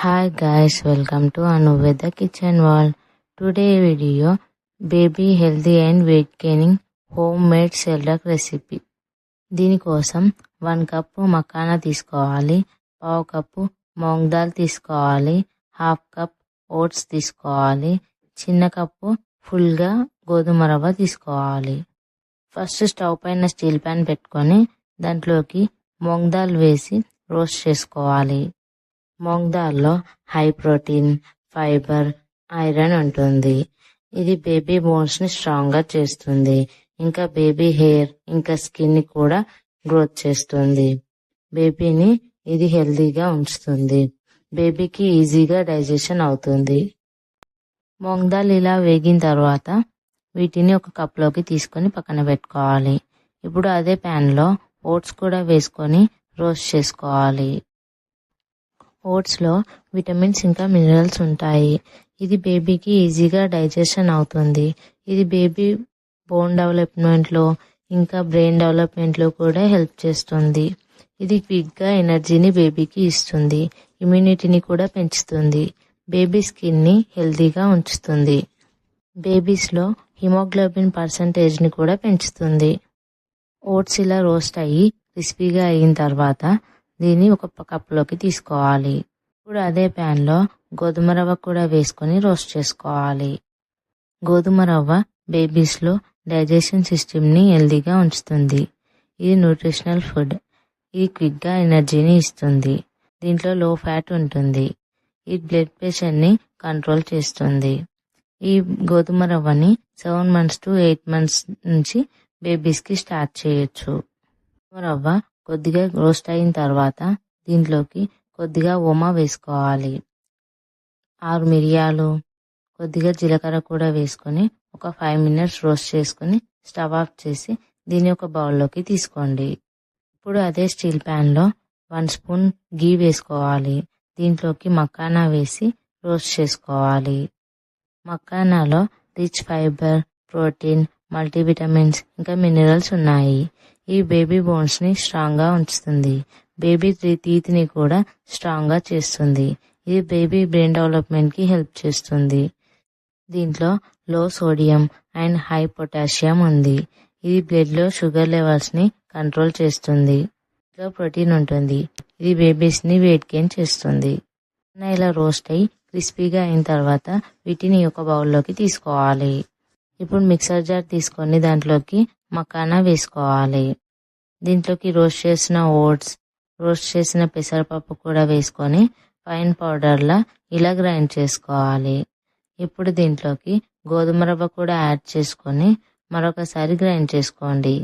Hi guys, welcome to Anu with the Kitchen World. Today video, baby healthy and weight gaining homemade Cerelac recipe. దీనికోసం 1 cup makhana తీసుకోవాలి, 1/2 cup moong dal తీసుకోవాలి, 1/2 cup oats తీసుకోవాలి, చిన్న cup ఫుల్గా గోధుమ రవ్వ తీసుకోవాలి. ఫస్ట్ స్టవ్ పైన స్టీల్ ప్యాన్ పెట్టుకొని దాంట్లోకి మూంగ్ దాల్ వేసి రోస్ట్ చేసుకోవాలి. మూంగ్ దాల్లో హై ప్రోటీన్, ఫైబర్, ఐరన్ ఉంటుంది. ఇది బేబీ బోన్స్ని స్ట్రాంగ్గా చేస్తుంది. ఇంకా బేబీ హెయిర్ ఇంకా స్కిన్ని కూడా గ్రోత్ చేస్తుంది. బేబీని ఇది హెల్తీగా ఉంచుతుంది. బేబీకి ఈజీగా డైజెషన్ అవుతుంది. మూంగ్ దాల్ ఇలా వేగిన తర్వాత వీటిని ఒక కప్లోకి తీసుకొని పక్కన పెట్టుకోవాలి. ఇప్పుడు అదే ప్యాన్లో ఓట్స్ కూడా వేసుకొని రోస్ట్ చేసుకోవాలి. ఓట్స్లో విటమిన్స్ ఇంకా మినరల్స్ ఉంటాయి. ఇది బేబీకి ఈజీగా డైజెషన్ అవుతుంది. ఇది బేబీ బోన్ డెవలప్మెంట్లో ఇంకా బ్రెయిన్ డెవలప్మెంట్లో కూడా హెల్ప్ చేస్తుంది. ఇది క్విక్గా ఎనర్జీని బేబీకి ఇస్తుంది. ఇమ్యూనిటీని కూడా పెంచుతుంది. బేబీ స్కిన్ని హెల్తీగా ఉంచుతుంది. బేబీస్లో హిమోగ్లోబిన్ పర్సంటేజ్ని కూడా పెంచుతుంది. ఓట్స్ ఇలా రోస్ట్ అయ్యి క్రిస్పీగా అయిన తర్వాత దీన్ని ఒక కప్లోకి తీసుకోవాలి. ఇప్పుడు అదే ప్యాన్లో గోధుమ రవ్వ కూడా వేసుకొని రోస్ట్ చేసుకోవాలి. గోధుమ రవ్వ బేబీస్లో డైజెషన్ సిస్టమ్ని హెల్తీగా ఉంచుతుంది. ఇది న్యూట్రిషనల్ ఫుడ్. ఇది క్విక్గా ఎనర్జీని ఇస్తుంది. దీంట్లో లో ఫ్యాట్ ఉంటుంది. ఇది బ్లడ్ ప్రెషర్ని కంట్రోల్ చేస్తుంది. ఈ గోధుమ రవ్వని 7 months to 8 months నుంచి బేబీస్కి స్టార్ట్ చేయొచ్చు. రవ్వ కొద్దిగా రోస్ట్ అయిన తర్వాత దీంట్లోకి కొద్దిగా ఓమా వేసుకోవాలి. 6 మిరియాలు, కొద్దిగా జీలకర్ర కూడా వేసుకొని ఒక 5 minutes రోస్ట్ చేసుకొని స్టవ్ ఆఫ్ చేసి దీన్ని ఒక బౌల్లోకి తీసుకోండి. ఇప్పుడు అదే స్టీల్ ప్యాన్లో 1 స్పూన్ గీ వేసుకోవాలి. దీంట్లోకి మకానా వేసి రోస్ట్ చేసుకోవాలి. మకానాలో రిచ్ ఫైబర్, ప్రోటీన్, మల్టీవిటమిన్స్ ఇంకా మినరల్స్ ఉన్నాయి. ఈ బేబీ బోన్స్ని స్ట్రాంగ్గా ఉంచుతుంది. బేబీ టీత్ని కూడా స్ట్రాంగ్గా చేస్తుంది. ఇది బేబీ బ్రెయిన్ డెవలప్మెంట్కి హెల్ప్ చేస్తుంది. దీంట్లో లో సోడియం అండ్ హై పొటాషియం ఉంది. ఇది బ్లడ్లో షుగర్ లెవెల్స్ని కంట్రోల్ చేస్తుంది. ఇందులో ప్రోటీన్ ఉంటుంది. ఇది బేబీస్ని వెయిట్ గెయిన్ చేస్తుంది. ఇలా రోస్ట్ అయ్యి క్రిస్పీగా అయిన తర్వాత వీటిని ఒక బౌల్లోకి తీసుకోవాలి. ఇప్పుడు మిక్సర్ జార్ తీసుకొని దాంట్లోకి మకానా వేసుకోవాలి. దీంట్లోకి రోస్ట్ చేసిన ఓట్స్, రోస్ట్ చేసిన పెసరపప్పు కూడా వేసుకొని ఫైన్ పౌడర్లా ఇలా గ్రైండ్ చేసుకోవాలి. ఇప్పుడు దీంట్లోకి గోధుమ రవ్వ కూడా యాడ్ చేసుకొని మరొకసారి గ్రైండ్ చేసుకోండి.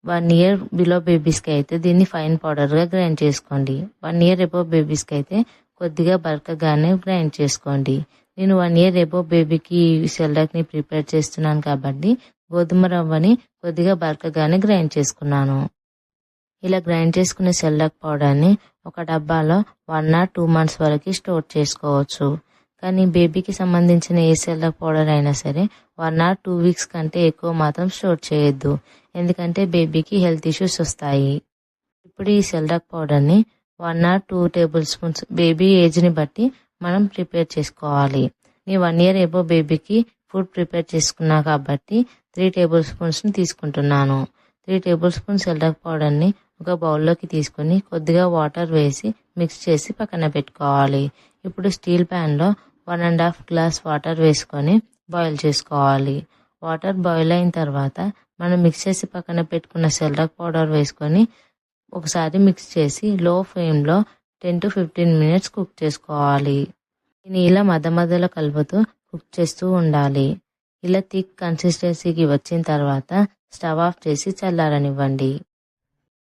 1 year బిలో బేబీస్కి అయితే దీన్ని ఫైన్ పౌడర్గా గ్రైండ్ చేసుకోండి. 1 year అబోవ్ బేబీస్కి అయితే కొద్దిగా బరకగానే గ్రైండ్ చేసుకోండి. నేను 1 year అబోవ్ బేబీకి సెర్లాక్ని ప్రిపేర్ చేస్తున్నాను కాబట్టి గోధుమ రవ్వని కొద్దిగా బరకగానే గ్రైండ్ చేసుకున్నాను. ఇలా గ్రైండ్ చేసుకునే సెర్లాక్ పౌడర్ని ఒక డబ్బాలో 1 or 2 months వరకు స్టోర్ చేసుకోవచ్చు. కానీ బేబీకి సంబంధించిన ఏ సెర్లాక్ పౌడర్ అయినా సరే 1 or 2 weeks కంటే ఎక్కువ మాత్రం స్టోర్ చేయొద్దు. ఎందుకంటే బేబీకి హెల్త్ ఇష్యూస్ వస్తాయి. ఇప్పుడు ఈ సెర్లాక్ పౌడర్ని 1 or 2 tablespoons బేబీ ఏజ్ని బట్టి మనం ప్రిపేర్ చేసుకోవాలి. నేను 1 year అబోవ్ బేబీకి ఫుడ్ ప్రిపేర్ చేసుకున్నా కాబట్టి 3 tablespoons తీసుకుంటున్నాను. 3 tablespoons సెర్లాక్ పౌడర్ని ఒక బౌల్లోకి తీసుకొని కొద్దిగా వాటర్ వేసి మిక్స్ చేసి పక్కన పెట్టుకోవాలి. ఇప్పుడు స్టీల్ ప్యాన్లో 1.5 glass వాటర్ వేసుకొని బాయిల్ చేసుకోవాలి. వాటర్ బాయిల్ అయిన తర్వాత మనం మిక్స్ చేసి పక్కన పెట్టుకున్న సెర్లాక్ పౌడర్ వేసుకొని ఒకసారి మిక్స్ చేసి లో ఫ్లేమ్లో 10 to 15 minutes కుక్ చేసుకోవాలి. దీన్ని ఇలా మధ్యలో కలుపుతూ కుక్ చేస్తూ ఉండాలి. ఇలా థిక్ కన్సిస్టెన్సీకి వచ్చిన తర్వాత స్టవ్ ఆఫ్ చేసి చల్లారనివ్వండి.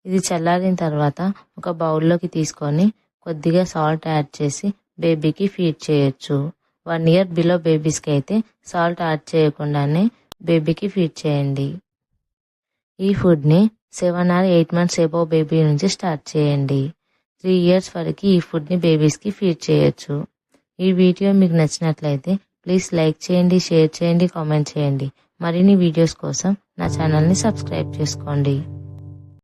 ఇది చల్లారిన తర్వాత ఒక బౌల్లోకి తీసుకొని కొద్దిగా సాల్ట్ యాడ్ చేసి బేబీకి ఫీడ్ చేయొచ్చు. 1 year బిలో బేబీస్కి అయితే సాల్ట్ యాడ్ చేయకుండానే బేబీకి ఫీడ్ చేయండి. ఈ ఫుడ్ని 7 or 8 months అబోవ్ బేబీ నుంచి స్టార్ట్ చేయండి. 3 years వరకు ఈ ఫుడ్ని బేబీస్కి ఫీడ్ చేయొచ్చు. ఈ వీడియో మీకు నచ్చినట్లయితే ప్లీజ్ లైక్ చేయండి, షేర్ చేయండి, కామెంట్ చేయండి. మరిన్ని వీడియోస్ కోసం నా ఛానల్ని సబ్స్క్రైబ్ చేసుకోండి.